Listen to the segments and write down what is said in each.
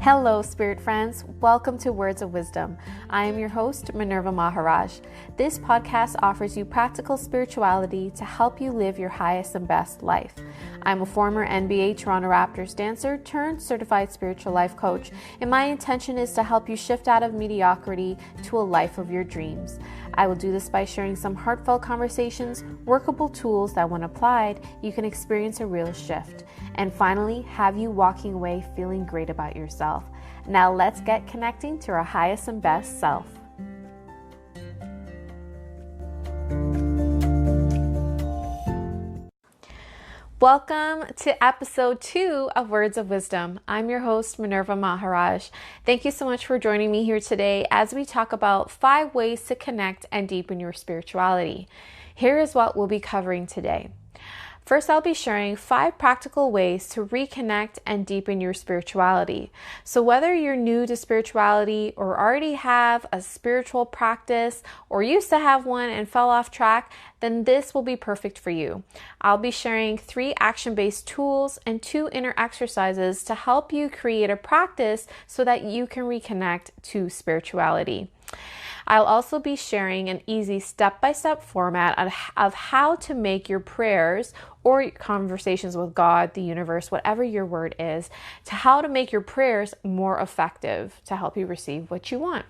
Hello, spirit friends. Welcome to Words of Wisdom. I am your host, Minerva Maharajh. This podcast offers you practical spirituality to help you live your highest and best life. I'm a former NBA Toronto Raptors Dancer turned certified spiritual life coach, and my intention is to help you shift out of mediocrity to a life of your dreams. I will do this by sharing some heartfelt conversations, workable tools that when applied, you can experience a real shift. And finally, have you walking away feeling great about yourself. Now let's get connecting to our highest and best self. Welcome to episode 2 of Words of Wisdom. I'm your host, Minerva Maharajh. Thank you so much for joining me here today as we talk about 5 ways to connect and deepen your spirituality. Here is what we'll be covering today. First, I'll be sharing 5 practical ways to reconnect and deepen your spirituality. So whether you're new to spirituality or already have a spiritual practice or used to have one and fell off track, then this will be perfect for you. I'll be sharing 3 action-based tools and 2 inner exercises to help you create a practice so that you can reconnect to spirituality. I'll also be sharing an easy step-by-step format of how to make your prayers or conversations with God, the universe, whatever your word is, to how to make your prayers more effective to help you receive what you want.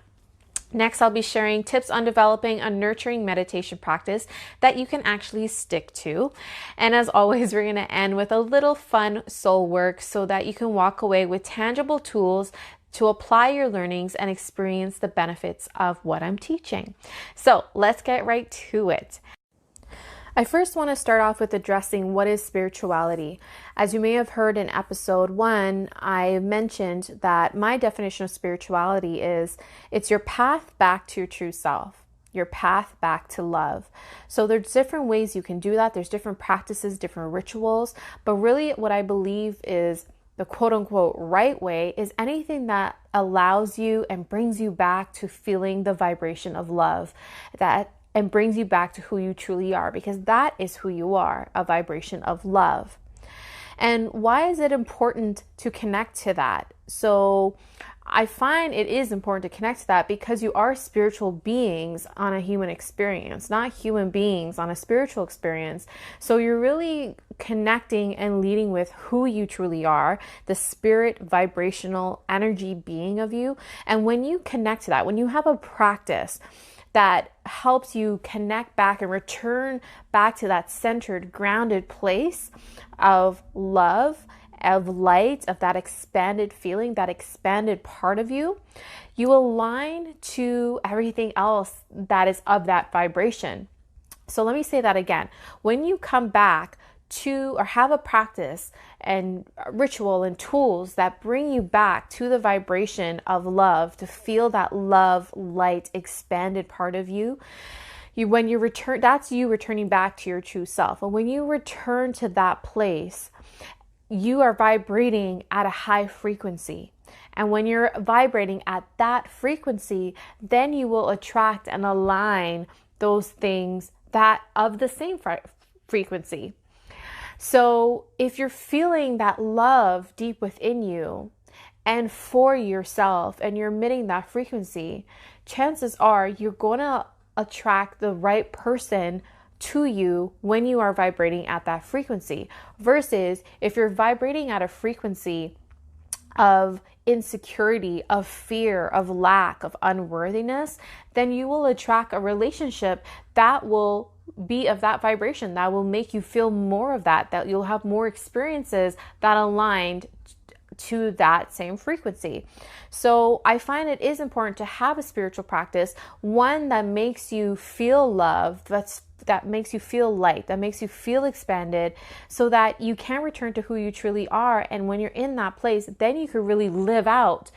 Next, I'll be sharing tips on developing a nurturing meditation practice that you can actually stick to. And as always, we're going to end with a little fun soul work so that you can walk away with tangible tools to apply your learnings and experience the benefits of what I'm teaching. So let's get right to it. I first want to start off with addressing what is spirituality. As you may have heard in episode 1, I mentioned that my definition of spirituality is it's your path back to your true self, your path back to love. So there's different ways you can do that. There's different practices, different rituals, but really what I believe is the quote unquote right way is anything that allows you and brings you back to feeling the vibration of love and brings you back to who you truly are, because that is who you are, a vibration of love. And why is it important to connect to that? So I find it is important to connect to that because you are spiritual beings on a human experience, not human beings on a spiritual experience. So you're really connecting and leading with who you truly are, the spirit, vibrational energy being of you. And when you connect to that, when you have a practice that helps you connect back and return back to that centered, grounded place of love, of light, of that expanded feeling, that expanded part of you, you align to everything else that is of that vibration. So let me say that again. When you come back to or have a practice and ritual and tools that bring you back to the vibration of love, to feel that love, light, expanded part of you, when you return, that's you returning back to your true self. And when you return to that place, you are vibrating at a high frequency. And when you're vibrating at that frequency, then you will attract and align those things that of the same frequency. So if you're feeling that love deep within you and for yourself and you're emitting that frequency, chances are you're going to attract the right person to you when you are vibrating at that frequency, versus if you're vibrating at a frequency of insecurity, of fear, of lack, of unworthiness, then you will attract a relationship that will be of that vibration, that will make you feel more of that you'll have more experiences that aligned to that same frequency. So I find it is important to have a spiritual practice, one that makes you feel loved, that makes you feel light, that makes you feel expanded, so that you can return to who you truly are. And when you're in that place, then you can really live out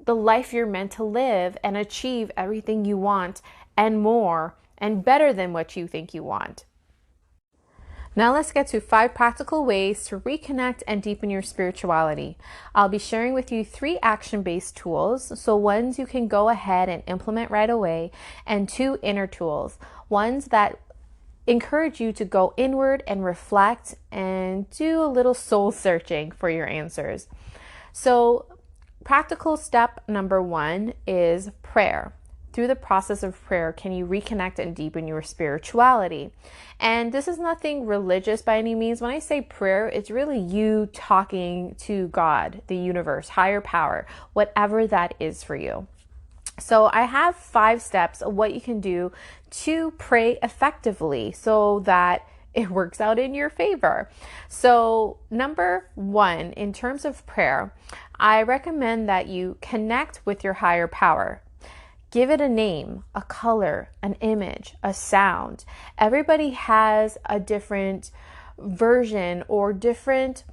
the life you're meant to live and achieve everything you want and more and better than what you think you want. Now let's get to 5 practical ways to reconnect and deepen your spirituality. I'll be sharing with you 3 action-based tools, so ones you can go ahead and implement right away, and 2 inner tools, ones that encourage you to go inward and reflect and do a little soul searching for your answers. So practical step number 1 is prayer. Through the process of prayer, can you reconnect and deepen your spirituality? And this is nothing religious by any means. When I say prayer, it's really you talking to God, the universe, higher power, whatever that is for you. So I have 5 steps of what you can do to pray effectively so that it works out in your favor. So number 1, in terms of prayer, I recommend that you connect with your higher power. Give it a name, a color, an image, a sound. Everybody has a different version or different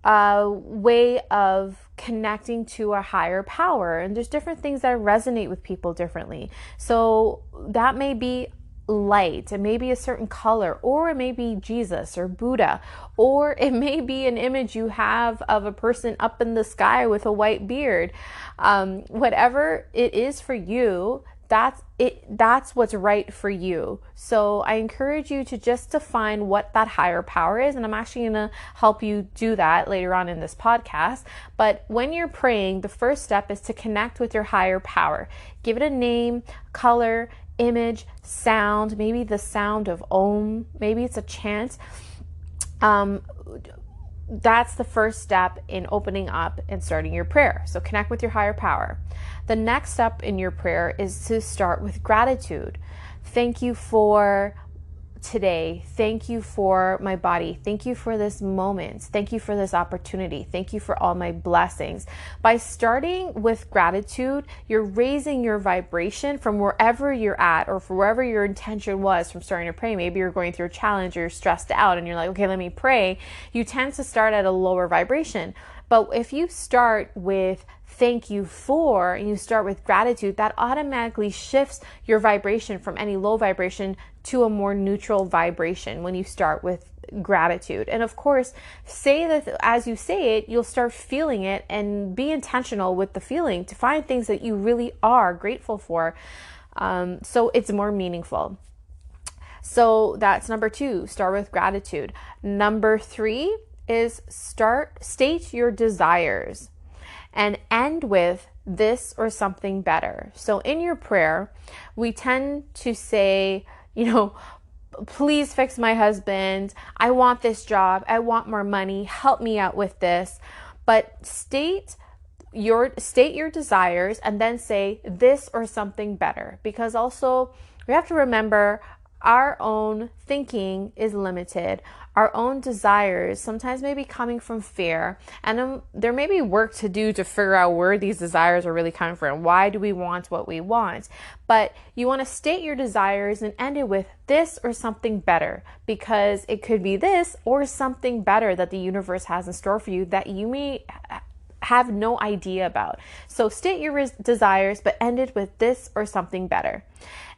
way of connecting to a higher power. And there's different things that resonate with people differently. So that may be light, it may be a certain color, or it may be Jesus or Buddha, or it may be an image you have of a person up in the sky with a white beard. Whatever it is for you, that's what's right for you. So I encourage you to just define what that higher power is, and I'm actually going to help you do that later on in this podcast. But when you're praying, the first step is to connect with your higher power. Give it a name, color, image, sound, maybe the sound of Om, maybe it's a chant. That's the first step in opening up and starting your prayer. So connect with your higher power. The next step in your prayer is to start with gratitude. Thank you for today. Thank you for my body. Thank you for this moment. Thank you for this opportunity. Thank you for all my blessings. By starting with gratitude, you're raising your vibration from wherever you're at or from wherever your intention was from starting to pray. Maybe you're going through a challenge or you're stressed out and you're like, okay, let me pray. You tend to start at a lower vibration. But if you start with thank you for, and you start with gratitude, that automatically shifts your vibration from any low vibration to a more neutral vibration when you start with gratitude. And of course, say that as you say it, you'll start feeling it, and be intentional with the feeling to find things that you really are grateful for. So it's more meaningful. So that's number 2, start with gratitude. Number 3 is state your desires and end with this or something better. So in your prayer, we tend to say, please fix my husband. I want this job. I want more money. Help me out with this. But state your desires and then say this or something better, because also we have to remember our own thinking is limited. Our own desires sometimes may be coming from fear, and there may be work to do to figure out where these desires are really coming from. Why do we want what we want? But you want to state your desires and end it with this or something better, because it could be this or something better that the universe has in store for you that you may have no idea about. So state your desires, but end it with this or something better.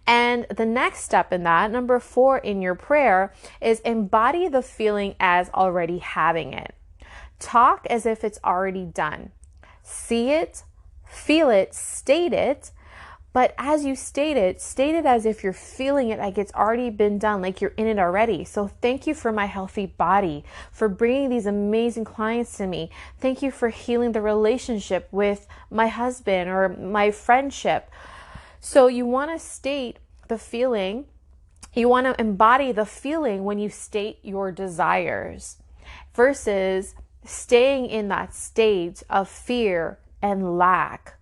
And the next step in that, number 4 in your prayer, is embody the feeling as already having it. Talk as if it's already done. See it, feel it, state it. But as you state it as if you're feeling it like it's already been done, like you're in it already. So thank you for my healthy body, for bringing these amazing clients to me. Thank you for healing the relationship with my husband or my friendship. So you want to state the feeling, you want to embody the feeling when you state your desires versus staying in that state of fear and lack.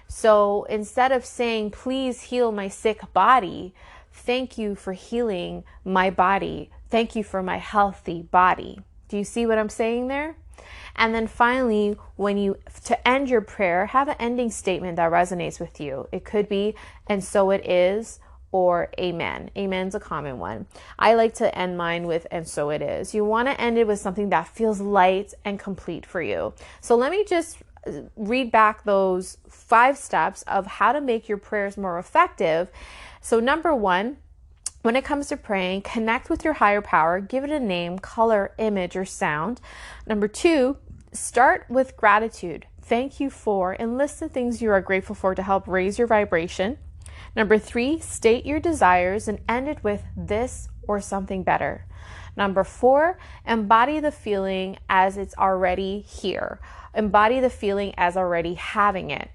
So instead of saying, please heal my sick body, thank you for healing my body. Thank you for my healthy body. Do you see what I'm saying there? And then finally, to end your prayer, have an ending statement that resonates with you. It could be, and so it is, or amen. Amen's a common one. I like to end mine with, and so it is. You want to end it with something that feels light and complete for you. So let me just read back those 5 steps of how to make your prayers more effective. So number 1, when it comes to praying, connect with your higher power, give it a name, color, image, or sound. Number 2, start with gratitude. Thank you for, and list the things you are grateful for to help raise your vibration. Number 3, state your desires and end it with this or something better. Number 4, embody the feeling as it's already here. Embody the feeling as already having it.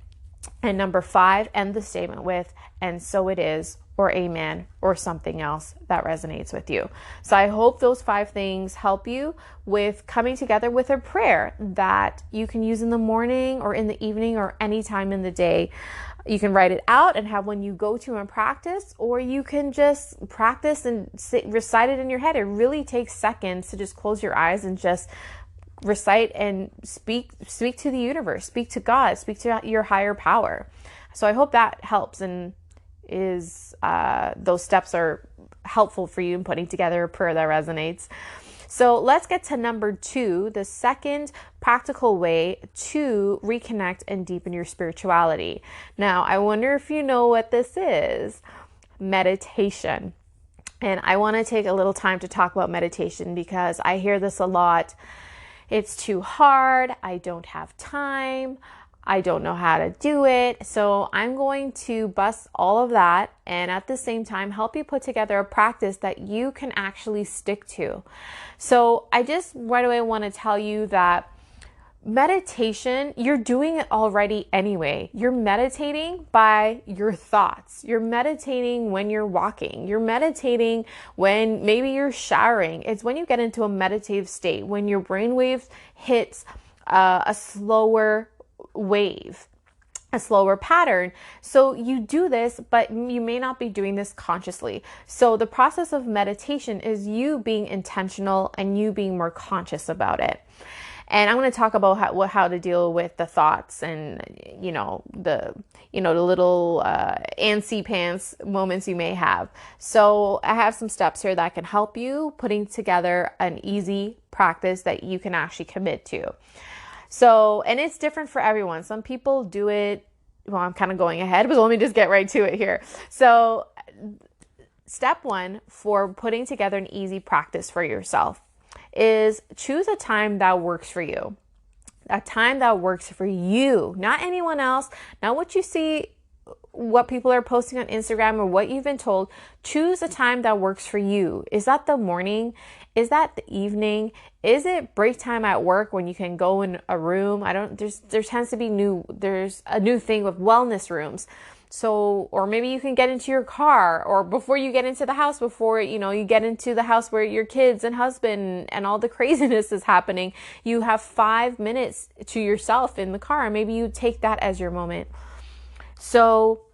And number 5, end the statement with, and so it is, or amen, or something else that resonates with you. So I hope those 5 things help you with coming together with a prayer that you can use in the morning or in the evening or any time in the day. You can write it out and have one you go to and practice, or you can just practice and recite it in your head. It really takes seconds to just close your eyes and just recite and speak to the universe, speak to God, speak to your higher power. So I hope that helps and is those steps are helpful for you in putting together a prayer that resonates. So let's get to number 2, the second practical way to reconnect and deepen your spirituality. Now, I wonder if you know what this is. Meditation. And I want to take a little time to talk about meditation because I hear this a lot. It's too hard. I don't have time. I don't know how to do it. So I'm going to bust all of that and at the same time help you put together a practice that you can actually stick to. So I just right away want to tell you that meditation, you're doing it already anyway. You're meditating by your thoughts. You're meditating when you're walking. You're meditating when maybe you're showering. It's when you get into a meditative state, when your brainwaves hits a slower wave, a slower pattern. So you do this, but you may not be doing this consciously. So the process of meditation is you being intentional and you being more conscious about it. And I'm going to talk about how to deal with the thoughts and, the little antsy pants moments you may have. So I have some steps here that can help you putting together an easy practice that you can actually commit to. So, and it's different for everyone. Some people do it. Well, I'm kind of going ahead, but let me just get right to it here. So step 1 for putting together an easy practice for yourself is choose a time that works for you. A time that works for you, not anyone else, not what you see, what people are posting on Instagram or what you've been told. Choose a time that works for you. Is that the morning? Is that the evening? Is it break time at work when you can go in a room? There tends to be there's a new thing with wellness rooms. So, or maybe you can get into your car or before you get into the house, before, you get into the house where your kids and husband and all the craziness is happening, you have 5 minutes to yourself in the car. Maybe you take that as your moment. So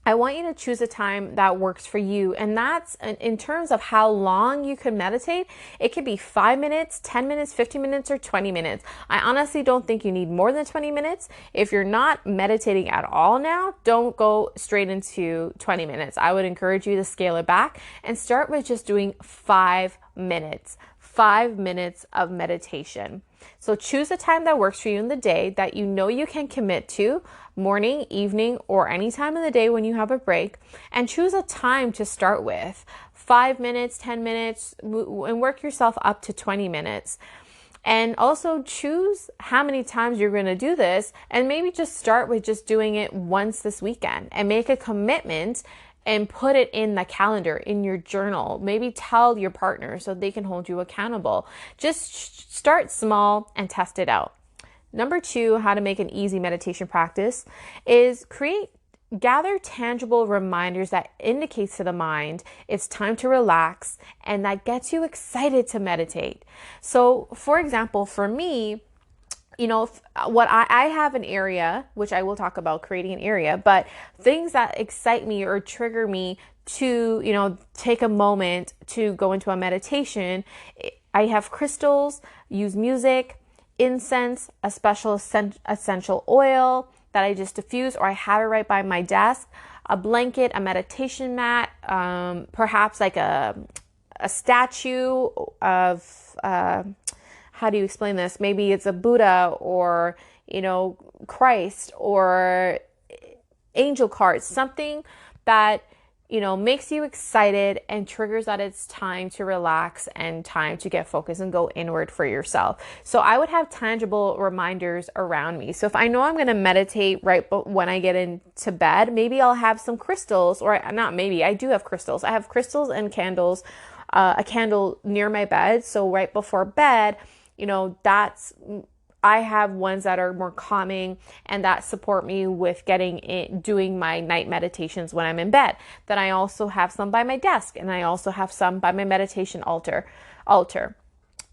I want you to choose a time that works for you. And that's in terms of how long you can meditate. It could be 5 minutes, 10 minutes, 15 minutes, or 20 minutes. I honestly don't think you need more than 20 minutes. If you're not meditating at all now, don't go straight into 20 minutes. I would encourage you to scale it back and start with just doing 5 minutes. 5 minutes of meditation. So choose a time that works for you in the day that you know you can commit to, morning, evening, or any time in the day when you have a break, and choose a time to start with. 5 minutes, 10 minutes, and work yourself up to 20 minutes. And also choose how many times you're going to do this, and maybe just start with just doing it once this weekend and make a commitment and put it in the calendar, in your journal. Maybe tell your partner so they can hold you accountable. Just start small and test it out. Number 2, how to make an easy meditation practice is gather tangible reminders that indicates to the mind it's time to relax and that gets you excited to meditate. So for example, for me, what I have an area, which I will talk about creating an area, but things that excite me or trigger me to, take a moment to go into a meditation. I have crystals, use music, incense, a special essential oil that I just diffuse, or I have it right by my desk, a blanket, a meditation mat, perhaps like a statue of, how do you explain this? Maybe it's a Buddha or, Christ or angel cards, something that, makes you excited and triggers that it's time to relax and time to get focused and go inward for yourself. So I would have tangible reminders around me. So if I know I'm going to meditate right when I get into bed, maybe I'll have some crystals, or not maybe, I do have crystals. I have crystals and candles a candle near my bed. So right before bed, I have ones that are more calming and that support me with doing my night meditations when I'm in bed. Then I also have some by my desk, and I also have some by my meditation altar.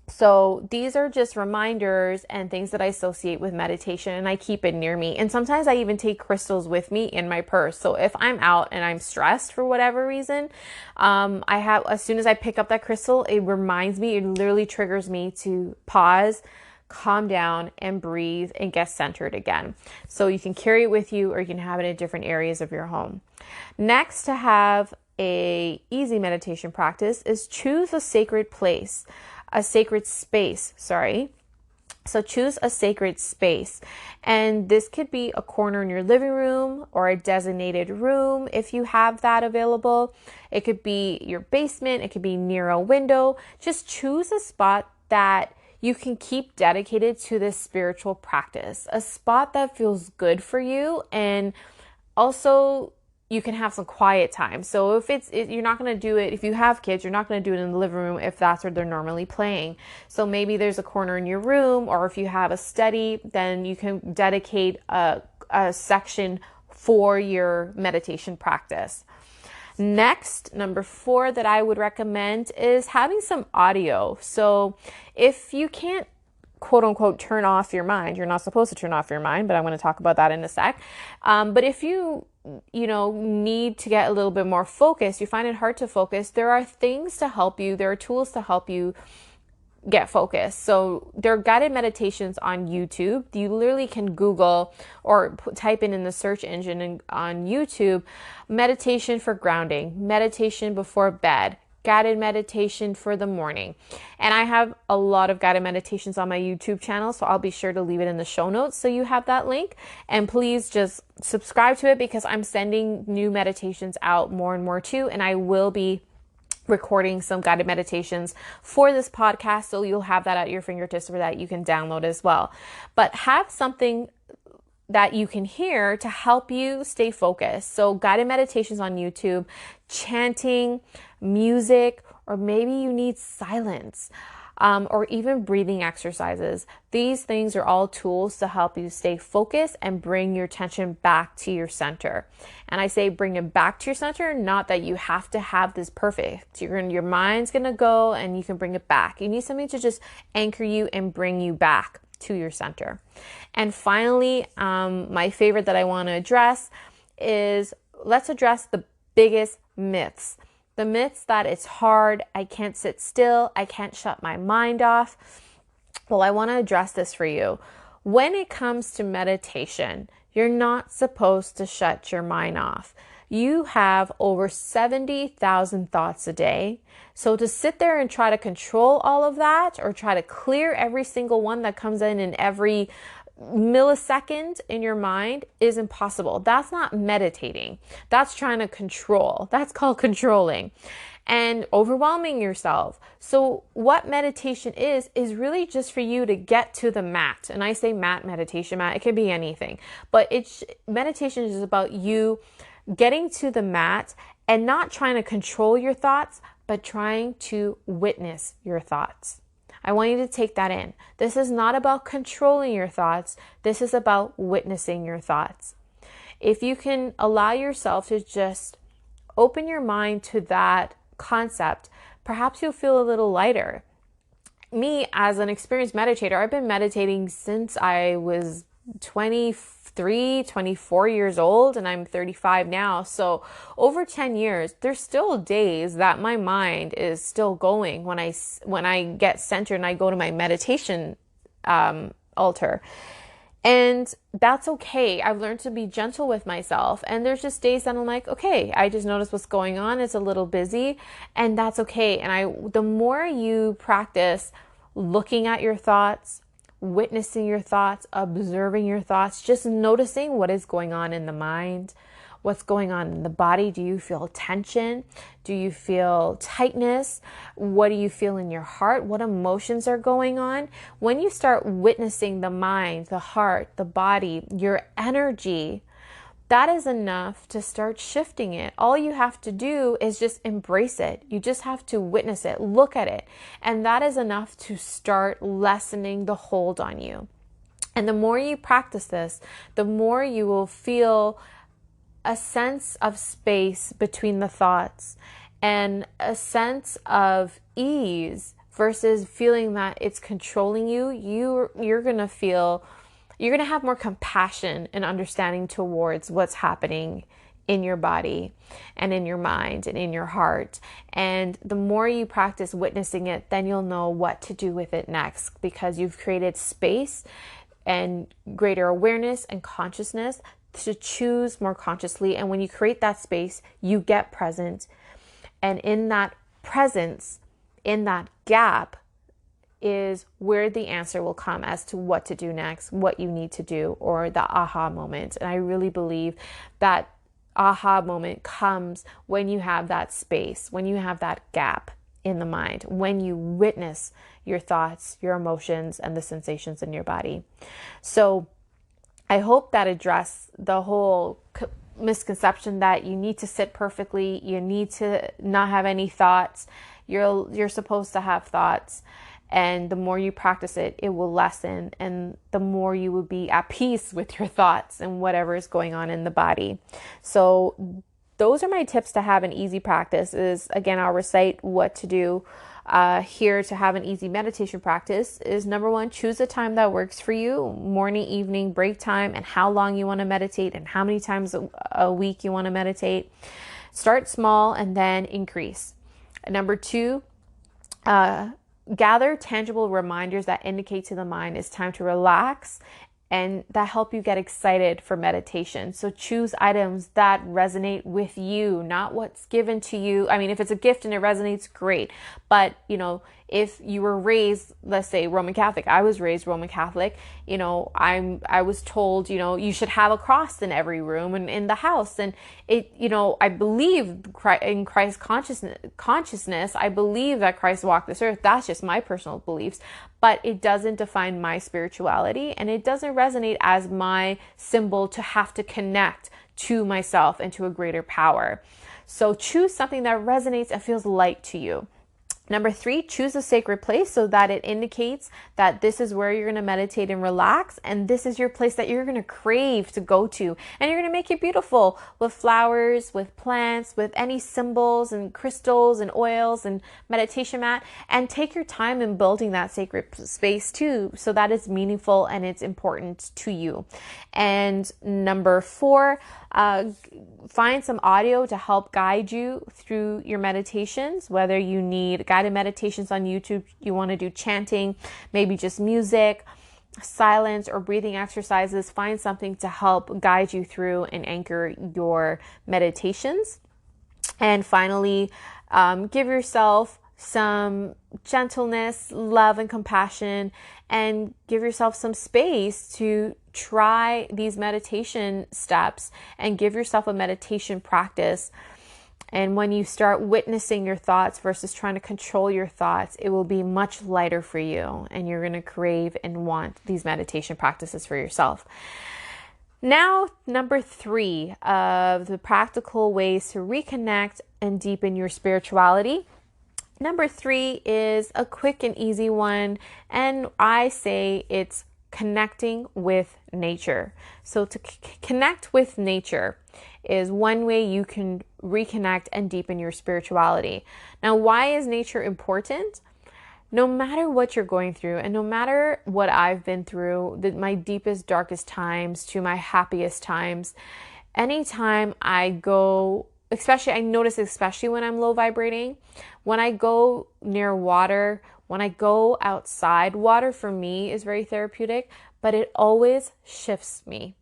So these are just reminders and things that I associate with meditation, and I keep it near me. And sometimes I even take crystals with me in my purse. So if I'm out and I'm stressed for whatever reason, as soon as I pick up that crystal, it literally triggers me to pause, calm down, and breathe and get centered again. So you can carry it with you, or you can have it in different areas of your home. Next, to have a easy meditation practice is choose a sacred place. A sacred space, sorry. So choose a sacred space. And this could be a corner in your living room or a designated room if you have that available. It could be your basement. It could be near a window. Just choose a spot that you can keep dedicated to this spiritual practice. A spot that feels good for you, and also you can have some quiet time. So you're not going to do it, if you have kids, you're not going to do it in the living room if that's where they're normally playing. So maybe there's a corner in your room, or if you have a study, then you can dedicate a section for your meditation practice. Next, number 4 that I would recommend is having some audio. So if you can't quote unquote turn off your mind, you're not supposed to turn off your mind, but I'm going to talk about that in a sec. But if you need to get a little bit more focused, you find it hard to focus, there are things to help you. There are tools to help you get focused. So there are guided meditations on YouTube. You literally can Google or type in the search engine on YouTube, meditation for grounding, meditation before bed, guided meditation for the morning. And I have a lot of guided meditations on my YouTube channel, so I'll be sure to leave it in the show notes so you have that link. And please just subscribe to it, because I'm sending new meditations out more and more too. And I will be recording some guided meditations for this podcast, so you'll have that at your fingertips for that you can download as well. But have something that you can hear to help you stay focused. So guided meditations on YouTube, chanting, music, or maybe you need silence, or even breathing exercises. These things are all tools to help you stay focused and bring your attention back to your center. And I say bring it back to your center, not that you have to have this perfect. Your mind's going to go and you can bring it back. You need something to just anchor you and bring you back to your center. And finally, my favorite that I want to address is, let's address the biggest myths. The myths that it's hard, I can't sit still, I can't shut my mind off. Well, I want to address this for you. When it comes to meditation, you're not supposed to shut your mind off. You have over 70,000 thoughts a day. So to sit there and try to control all of that, or try to clear every single one that comes in every millisecond in your mind, is impossible. That's not meditating. That's trying to control. That's called controlling and overwhelming yourself. So what meditation is really just for you to get to the mat. And I say mat, meditation mat, it could be anything, but meditation is about you getting to the mat and not trying to control your thoughts, but trying to witness your thoughts. I want you to take that in. This is not about controlling your thoughts. This is about witnessing your thoughts. If you can allow yourself to just open your mind to that concept, perhaps you'll feel a little lighter. Me, as an experienced meditator, I've been meditating since I was 24 years old, and I'm 35 now. So over 10 years, there's still days that my mind is still going when I get centered and I go to my meditation altar. And that's okay. I've learned to be gentle with myself. And there's just days that I'm like, okay, I just noticed what's going on. It's a little busy, and that's okay. And the more you practice looking at your thoughts, witnessing your thoughts, observing your thoughts, just noticing what is going on in the mind, what's going on in the body. Do you feel tension? Do you feel tightness? What do you feel in your heart? What emotions are going on? When you start witnessing the mind, the heart, the body, your energy, that is enough to start shifting it. All you have to do is just embrace it. You just have to witness it, look at it. And that is enough to start lessening the hold on you. And the more you practice this, the more you will feel a sense of space between the thoughts and a sense of ease versus feeling that it's controlling you. You're going to have more compassion and understanding towards what's happening in your body and in your mind and in your heart. And the more you practice witnessing it, then you'll know what to do with it next, because you've created space and greater awareness and consciousness to choose more consciously. And when you create that space, you get present. And in that presence, in that gap, is where the answer will come as to what to do next, what you need to do, or the aha moment. And I really believe that aha moment comes when you have that space, when you have that gap in the mind, when you witness your thoughts, your emotions, and the sensations in your body. So I hope that addressed the whole misconception that you need to sit perfectly, you need to not have any thoughts. You're supposed to have thoughts, and the more you practice it, it will lessen, and the more you will be at peace with your thoughts and whatever is going on in the body. So those are my tips to have an easy practice. Is, again, I'll recite what to do here to have an easy meditation practice. Is number one, choose a time that works for you, morning, evening, break time, and how long you want to meditate and how many times a week you want to meditate. Start small and then increase. Number two, gather tangible reminders that indicate to the mind it's time to relax and that help you get excited for meditation. So choose items that resonate with you, not what's given to you. I mean, if it's a gift and it resonates, great. But, if you were raised, let's say Roman Catholic, I was raised Roman Catholic, I was told, you should have a cross in every room and in the house. And I believe in Christ's consciousness. I believe that Christ walked this earth. That's just my personal beliefs, but it doesn't define my spirituality, and it doesn't resonate as my symbol to have to connect to myself and to a greater power. So choose something that resonates and feels light to you. Number three, choose a sacred place so that it indicates that this is where you're going to meditate and relax, and this is your place that you're going to crave to go to, and you're going to make it beautiful with flowers, with plants, with any symbols and crystals and oils and meditation mat, and take your time in building that sacred space too, so that it's meaningful and it's important to you. And number four, find some audio to help guide you through your meditations, whether you need guided meditations on YouTube, you want to do chanting, maybe just music, silence, or breathing exercises. Find something to help guide you through and anchor your meditations. And finally, give yourself some gentleness, love, and compassion, and give yourself some space to try these meditation steps and give yourself a meditation practice. And when you start witnessing your thoughts versus trying to control your thoughts, it will be much lighter for you, and you're going to crave and want these meditation practices for yourself. Now, number three of the practical ways to reconnect and deepen your spirituality. Number three is a quick and easy one, and I say it's connecting with nature. So to connect with nature is one way you can reconnect and deepen your spirituality. Now, why is nature important? No matter what you're going through, and no matter what I've been through, my deepest, darkest times to my happiest times, anytime I go, I notice especially when I'm low vibrating, when I go near water, when I go outside, water for me is very therapeutic, but it always shifts me.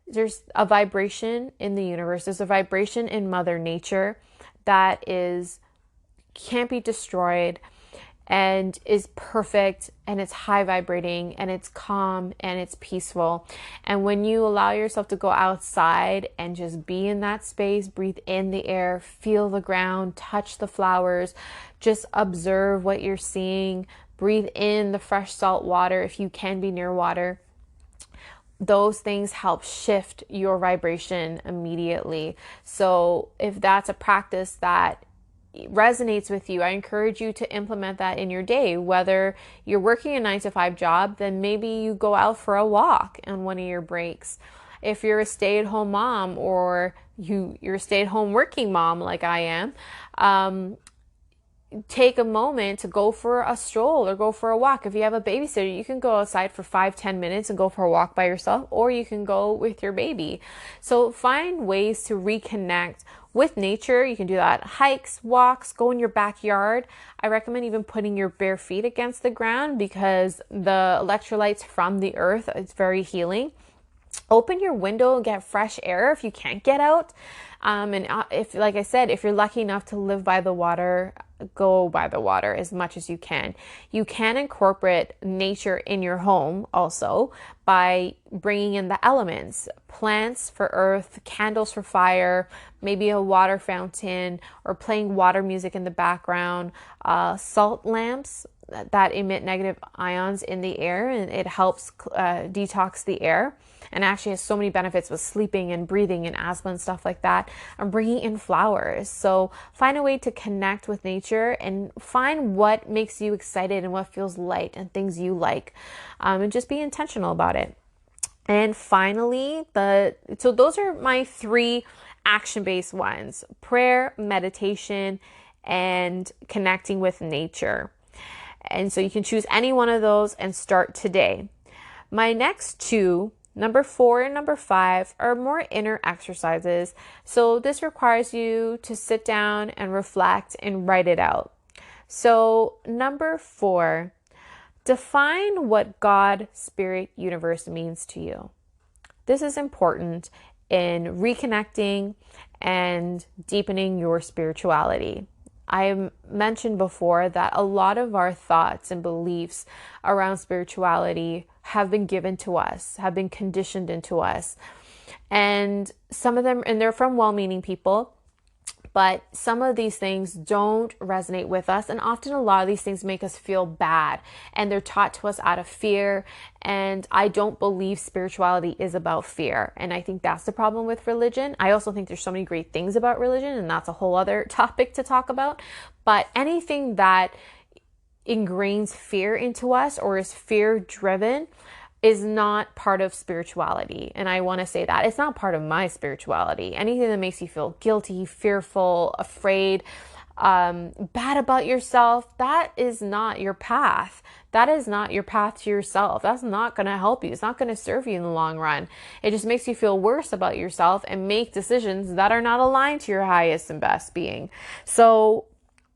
There's a vibration in the universe. There's a vibration in Mother Nature that can't be destroyed and is perfect, and it's high vibrating, and it's calm, and it's peaceful. And when you allow yourself to go outside and just be in that space, breathe in the air, feel the ground, touch the flowers, just observe what you're seeing, breathe in the fresh salt water if you can be near water. those things help shift your vibration immediately. So if that's a practice that resonates with you, I encourage you to implement that in your day. Whether you're working a 9 to 5 job, then maybe you go out for a walk on one of your breaks. If you're a stay-at-home mom, or you're a stay-at-home working mom like I am, take a moment to go for a stroll or go for a walk. If you have a babysitter, you can go outside for 5-10 minutes and go for a walk by yourself, or you can go with your baby. So find ways to reconnect with nature. You can do that. Hikes, walks, go in your backyard. I recommend even putting your bare feet against the ground, because the electrolytes from the earth is very healing. Open your window and get fresh air if you can't get out. And if, like I said, if you're lucky enough to live by the water, go by the water as much as you can. You can incorporate nature in your home also by bringing in the elements: plants for earth, candles for fire, maybe a water fountain, or playing water music in the background, salt lamps that emit negative ions in the air, and it helps detox the air, and actually has so many benefits with sleeping and breathing and asthma and stuff like that. And bringing in flowers. So find a way to connect with nature and find what makes you excited and what feels light and things you like, and just be intentional about it. And finally, so those are my 3 action-based ones: prayer, meditation, and connecting with nature. And so you can choose any one of those and start today. My next 2, number 4 and number 5, are more inner exercises. So this requires you to sit down and reflect and write it out. So number 4, define what God, Spirit, Universe means to you. This is important in reconnecting and deepening your spirituality. I mentioned before that a lot of our thoughts and beliefs around spirituality have been given to us, have been conditioned into us. And some of them, and they're from well-meaning people, but some of these things don't resonate with us. And often a lot of these things make us feel bad, and they're taught to us out of fear. And I don't believe spirituality is about fear. And I think that's the problem with religion. I also think there's so many great things about religion, and that's a whole other topic to talk about. But anything that ingrains fear into us or is fear driven is not part of spirituality. And I want to say that it's not part of my spirituality. Anything that makes you feel guilty, fearful, afraid, bad about yourself, that is not your path. That is not your path to yourself. That's not going to help you. It's not going to serve you in the long run. It just makes you feel worse about yourself and make decisions that are not aligned to your highest and best being. So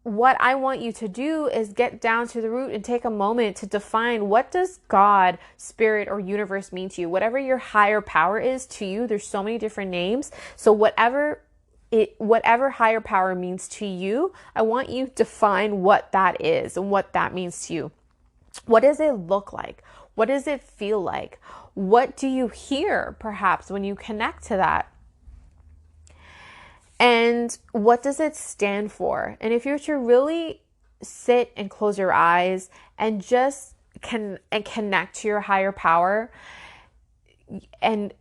what I want you to do is get down to the root and take a moment to define, what does God, Spirit, or Universe mean to you? Whatever your higher power is to you, there's so many different names. So whatever higher power means to you, I want you to define what that is and what that means to you. What does it look like? What does it feel like? What do you hear perhaps when you connect to that? And what does it stand for? And if you're to really sit and close your eyes and just connect to your higher power, and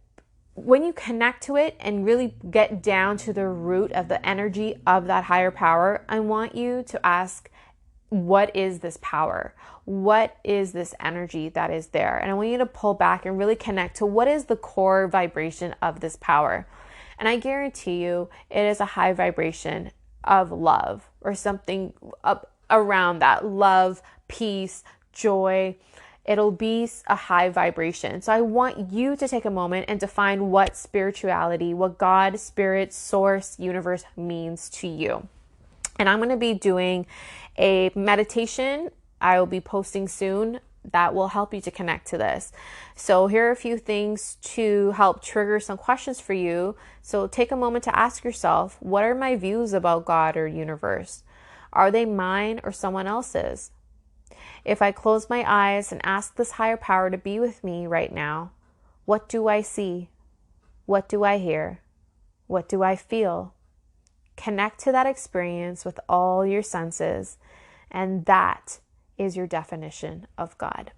when you connect to it and really get down to the root of the energy of that higher power, I want you to ask, what is this power? What is this energy that is there? And I want you to pull back and really connect to what is the core vibration of this power. And I guarantee you it is a high vibration of love, or something up around that: love, peace, joy. It'll be a high vibration. So I want you to take a moment and define what spirituality, what God, Spirit, Source, Universe means to you. And I'm going to be doing a meditation I will be posting soon that will help you to connect to this. So here are a few things to help trigger some questions for you. So take a moment to ask yourself, what are my views about God or universe? Are they mine or someone else's? If I close my eyes and ask this higher power to be with me right now, what do I see? What do I hear? What do I feel? Connect to that experience with all your senses, and that is your definition of God.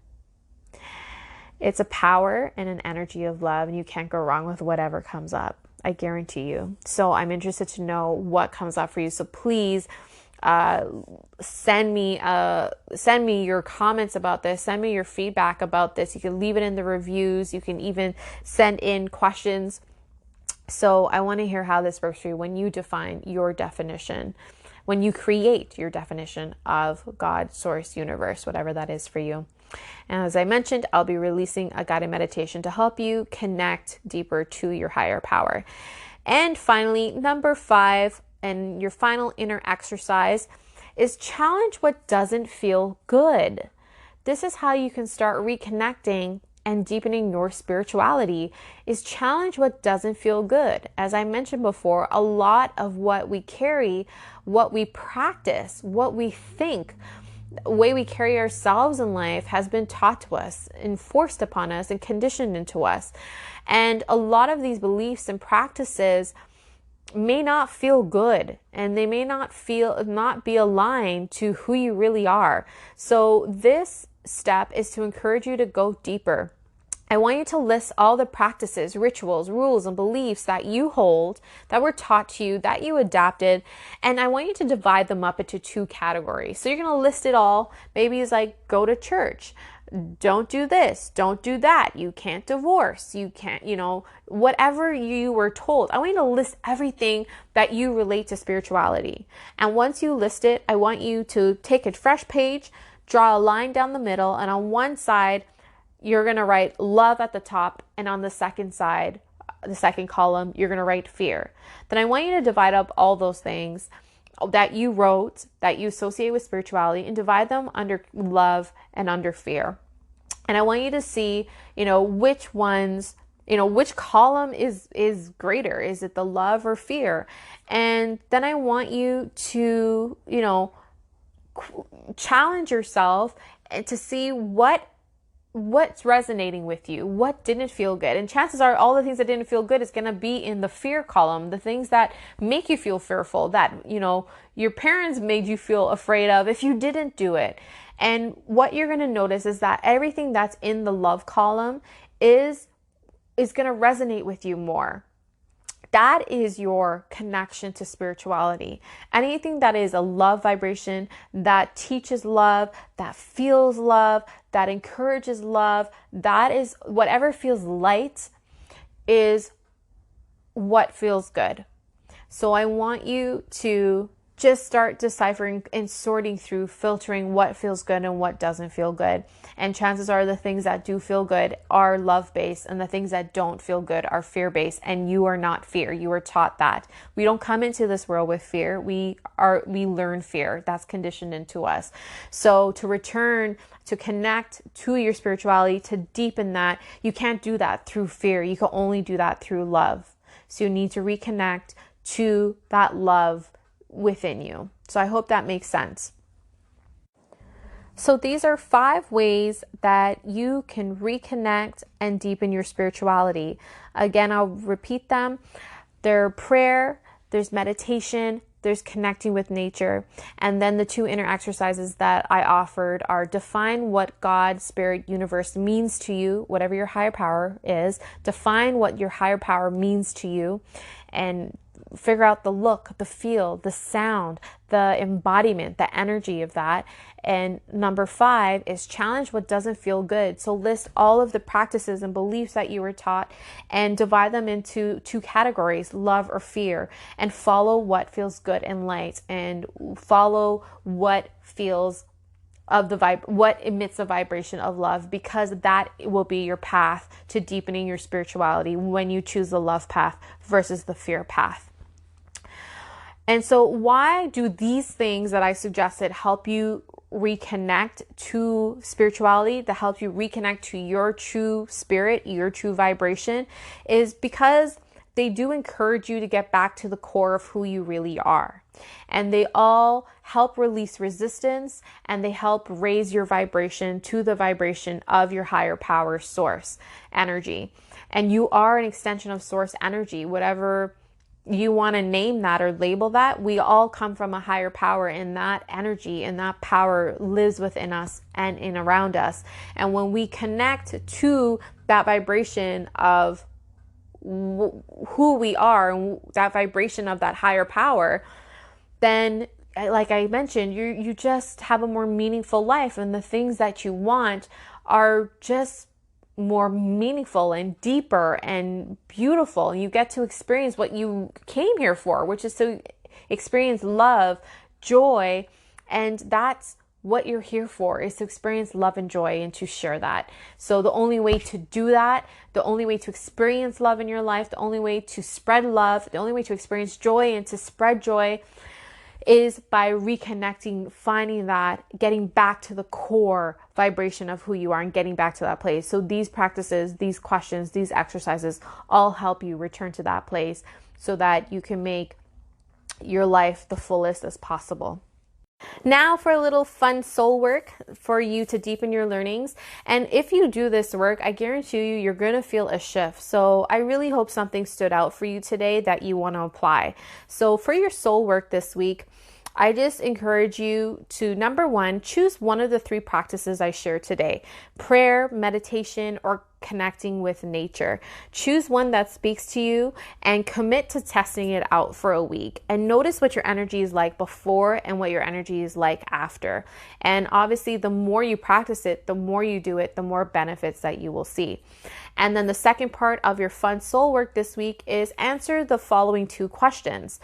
It's a power and an energy of love, and you can't go wrong with whatever comes up. I guarantee you. So I'm interested to know what comes up for you. So please send me your comments about this. Send me your feedback about this. You can leave it in the reviews. You can even send in questions. So I want to hear how this works for you when you define your definition, when you create your definition of God, source, universe, whatever that is for you. And as I mentioned, I'll be releasing a guided meditation to help you connect deeper to your higher power. And finally, number 5, and your final inner exercise, is challenge what doesn't feel good. This is how you can start reconnecting and deepening your spirituality, is challenge what doesn't feel good. As I mentioned before, a lot of what we carry, what we practice, what we think, the way we carry ourselves in life has been taught to us, enforced upon us, and conditioned into us. And a lot of these beliefs and practices may not feel good, and they may not be aligned to who you really are. So this step is to encourage you to go deeper. I want you to list all the practices, rituals, rules, and beliefs that you hold, that were taught to you, that you adapted, and I want you to divide them up into 2 categories. So you're going to list it all. Maybe it's like, go to church, don't do this, don't do that, you can't divorce, you can't, whatever you were told. I want you to list everything that you relate to spirituality. And once you list it, I want you to take a fresh page, draw a line down the middle, and on one side, you're going to write love at the top, and on the second side, the second column, you're going to write fear. Then I want you to divide up all those things that you wrote, that you associate with spirituality, and divide them under love and under fear. And I want you to see, which ones, which column is greater. Is it the love or fear? And then I want you to, challenge yourself and to see what's resonating with you, what didn't feel good. And chances are all the things that didn't feel good is going to be in the fear column, the things that make you feel fearful, that, your parents made you feel afraid of if you didn't do it. And what you're going to notice is that everything that's in the love column is going to resonate with you more. That is your connection to spirituality. Anything that is a love vibration, that teaches love, that feels love, that encourages love, that is whatever feels light is what feels good. So I want you to just start deciphering and sorting through, filtering what feels good and what doesn't feel good. And chances are the things that do feel good are love-based, and the things that don't feel good are fear-based. And you are not fear. You are taught that. We don't come into this world with fear. We learn fear. That's conditioned into us. So to return, to connect to your spirituality, to deepen that, you can't do that through fear. You can only do that through love. So you need to reconnect to that love within you. So I hope that makes sense. So these are 5 ways that you can reconnect and deepen your spirituality. Again, I'll repeat them. There's prayer, there's meditation, there's connecting with nature. And then the 2 inner exercises that I offered are define what God, spirit, universe means to you, whatever your higher power is. Define what your higher power means to you, and figure out the look, the feel, the sound, the embodiment, the energy of that. And number 5 is challenge what doesn't feel good. So list all of the practices and beliefs that you were taught and divide them into 2 categories, love or fear, and follow what feels good and light, and follow what feels of the what emits a vibration of love, because that will be your path to deepening your spirituality when you choose the love path versus the fear path. And so why do these things that I suggested help you reconnect to spirituality, that help you reconnect to your true spirit, your true vibration, is because they do encourage you to get back to the core of who you really are. And they all help release resistance, and they help raise your vibration to the vibration of your higher power source energy. And you are an extension of source energy, whatever you want to name that or label that, we all come from a higher power, and that energy and that power lives within us and in around us. And when we connect to that vibration of who we are and that vibration of that higher power, then like I mentioned, you just have a more meaningful life, and the things that you want are just more meaningful and deeper and beautiful. You get to experience what you came here for, which is to experience love, joy, and that's what you're here for, is to experience love and joy and to share that. So the only way to do that, the only way to experience love in your life, the only way to spread love, the only way to experience joy and to spread joy is by reconnecting, finding that, getting back to the core vibration of who you are and getting back to that place. So these practices, these questions, these exercises all help you return to that place so that you can make your life the fullest as possible. Now for a little fun soul work for you to deepen your learnings. And if you do this work, I guarantee you're going to feel a shift. So I really hope something stood out for you today that you want to apply. So for your soul work this week, I just encourage you to, number one, choose one of the 3 practices I shared today: prayer, meditation, or connecting with nature. Choose one that speaks to you and commit to testing it out for a week, and notice what your energy is like before and what your energy is like after. And obviously, the more you practice it, the more you do it, the more benefits that you will see. And then the second part of your fun soul work this week is answer the following 2 questions.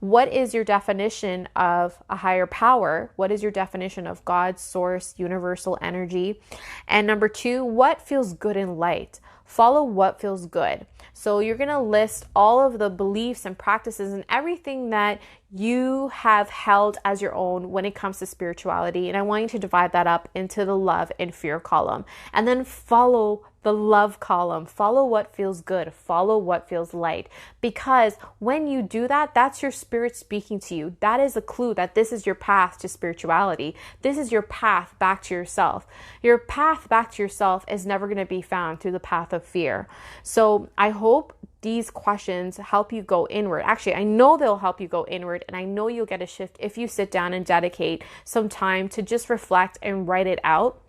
What is your definition of a higher power? What is your definition of God, source, universal energy? And number 2, what feels good in light? Follow what feels good. So you're going to list all of the beliefs and practices and everything that you have held as your own when it comes to spirituality. And I want you to divide that up into the love and fear column. And then follow the love column. Follow what feels good. Follow what feels light. Because when you do that, that's your spirit speaking to you. That is a clue that this is your path to spirituality. This is your path back to yourself. Your path back to yourself is never going to be found through the path of fear. So I hope these questions help you go inward. Actually, I know they'll help you go inward, and I know you'll get a shift if you sit down and dedicate some time to just reflect and write it out.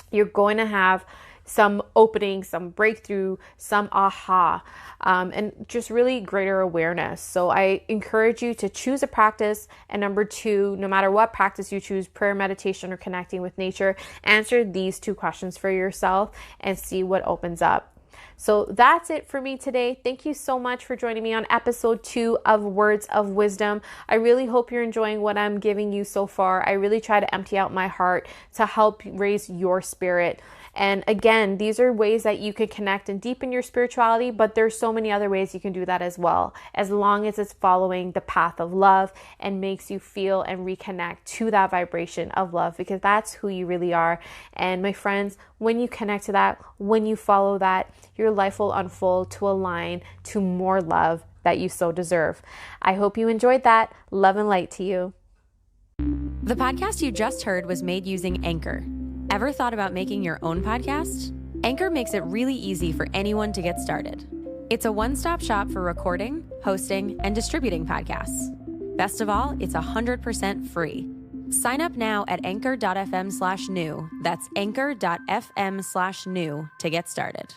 You're going to have some opening, some breakthrough, some aha, and just really greater awareness. So I encourage you to choose a practice. And number 2, no matter what practice you choose, prayer, meditation, or connecting with nature, answer these 2 questions for yourself and see what opens up. So that's it for me today. Thank you so much for joining me on episode 2 of Words of Wisdom. I really hope you're enjoying what I'm giving you so far. I really try to empty out my heart to help raise your spirit. And again, these are ways that you can connect and deepen your spirituality, but there's so many other ways you can do that as well, as long as it's following the path of love and makes you feel and reconnect to that vibration of love, because that's who you really are. And my friends, when you connect to that, when you follow that, your life will unfold to align to more love that you so deserve. I hope you enjoyed that. Love and light to you. The podcast you just heard was made using Anchor. Ever thought about making your own podcast? Anchor makes it really easy for anyone to get started. It's a one-stop shop for recording, hosting, and distributing podcasts. Best of all, it's 100% free. Sign up now at anchor.fm/new. That's anchor.fm/new to get started.